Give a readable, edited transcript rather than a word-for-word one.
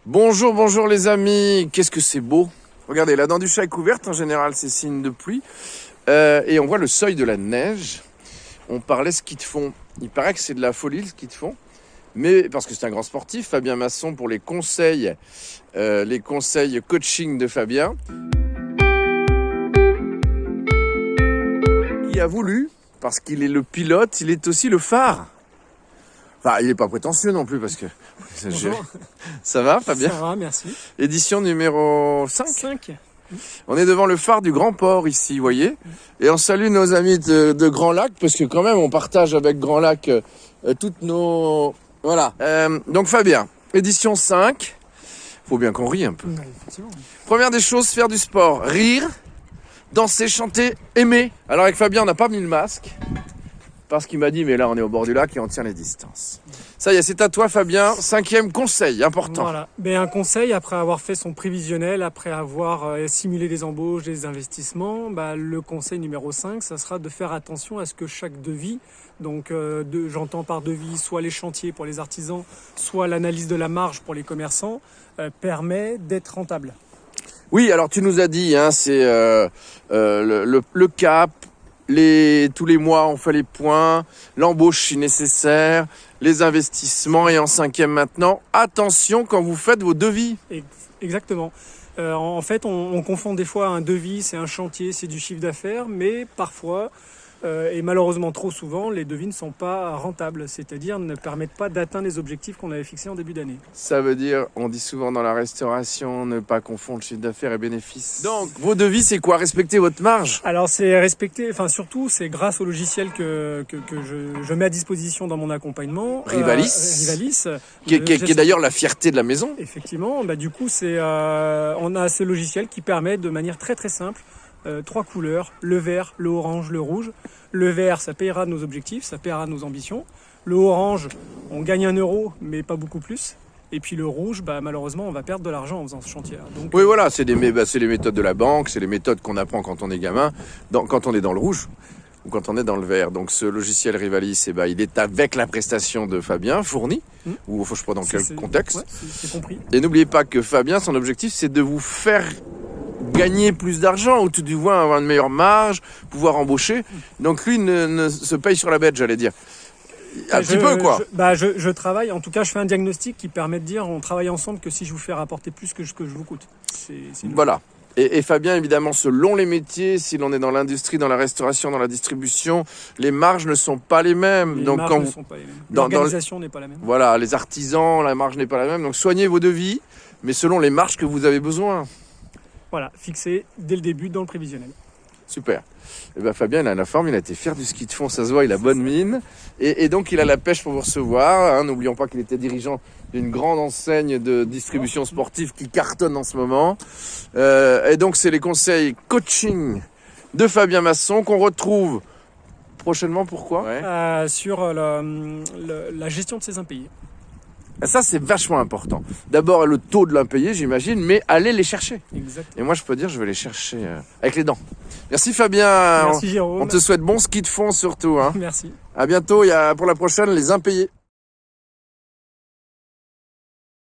Bonjour, bonjour les amis. Qu'est-ce que c'est beau. Regardez, la dent du chat est couverte. En général, c'est signe de pluie. Et on voit le seuil de la neige. On parlait ski de fond. Il paraît que c'est de la folie le ski de fond. Mais parce que c'est un grand sportif, Fabien Masson pour les conseils coaching de Fabien. Il a voulu, parce qu'il est le pilote, il est aussi le phare. Enfin, il n'est pas prétentieux non plus parce que... Bonjour. Ça va, Fabien? Ça va, merci. Édition numéro 5. 5. On est devant le phare du Grand Port ici, vous voyez. Et on salue nos amis de Grand Lac parce que quand même on partage avec Grand Lac toutes nos... Voilà. Donc Fabien, édition 5. Faut bien qu'on rie un peu. Ouais, effectivement. Première des choses, faire du sport. Rire, danser, chanter, aimer. Alors avec Fabien, on n'a pas mis le masque. Parce qu'il m'a dit, mais là on est au bord du lac et on tient les distances. Ça y est, c'est à toi Fabien. 5e conseil, important. Voilà. Ben, un conseil, après avoir fait son prévisionnel, après avoir simulé des embauches, des investissements, le conseil numéro 5, ça sera de faire attention à ce que chaque devis, donc j'entends par devis soit les chantiers pour les artisans, soit l'analyse de la marge pour les commerçants, permet d'être rentable. Oui, alors tu nous as dit, hein, c'est le cap. Tous les mois, on fait les points, l'embauche si nécessaire, les investissements et en 5e maintenant, attention quand vous faites vos devis. Exactement. En fait, on confond des fois un devis, c'est un chantier, c'est du chiffre d'affaires, mais parfois, et malheureusement trop souvent, les devis ne sont pas rentables, c'est-à-dire ne permettent pas d'atteindre les objectifs qu'on avait fixés en début d'année. Ça veut dire, on dit souvent dans la restauration, ne pas confondre chiffre d'affaires et bénéfices. Donc, vos devis, c'est quoi? Respecter votre marge? Alors c'est respecter, enfin surtout c'est grâce au logiciel que je mets à disposition dans mon accompagnement. Rivalis. Rivalis. Qui est d'ailleurs la fierté de la maison. Effectivement, du coup on a ce logiciel qui permet de manière très très simple 3 couleurs, le vert, le orange, le rouge. Le vert, ça payera nos objectifs, ça payera nos ambitions. Le orange, on gagne 1 euro, mais pas beaucoup plus. Et puis le rouge, malheureusement, on va perdre de l'argent en faisant ce chantier. Donc, oui, voilà, c'est les méthodes de la banque, c'est les méthodes qu'on apprend quand on est gamin, quand on est dans le rouge ou quand on est dans le vert. Donc ce logiciel Rivalis, il est avec la prestation de Fabien, fourni, ou je ne sais pas dans quel contexte. Ouais, c'est compris. Et n'oubliez pas que Fabien, son objectif, c'est de vous faire gagner plus d'argent, ou tout du moins avoir une meilleure marge, pouvoir embaucher. Donc lui ne se paye sur la bête, j'allais dire. Un petit peu, quoi. Je travaille, en tout cas, je fais un diagnostic qui permet de dire, on travaille ensemble, que si je vous fais rapporter plus que je vous coûte. Voilà. Et Fabien, évidemment, selon les métiers, si l'on est dans l'industrie, dans la restauration, dans la distribution, les marges ne sont pas les mêmes. Les marges ne sont pas les mêmes. L'organisation n'est pas la même. Voilà, les artisans, la marge n'est pas la même. Donc soignez vos devis, mais selon les marges que vous avez besoin. Voilà, fixé dès le début dans le prévisionnel. Super. Et Fabien, il a la forme, il a été fier du ski de fond, ça se voit, il a bonne mine. Et donc, il a la pêche pour vous recevoir. N'oublions pas qu'il était dirigeant d'une grande enseigne de distribution sportive qui cartonne en ce moment. Et donc, c'est les conseils coaching de Fabien Masson qu'on retrouve prochainement. Pourquoi? Sur la gestion de ses impayés. Ça, c'est vachement important. D'abord, le taux de l'impayé, j'imagine, mais allez les chercher. Exactement. Et moi, je peux dire, je vais les chercher avec les dents. Merci Fabien. Merci Jérôme. On te souhaite bon ski de fond surtout. Merci. À bientôt. Il y a pour la prochaine les impayés.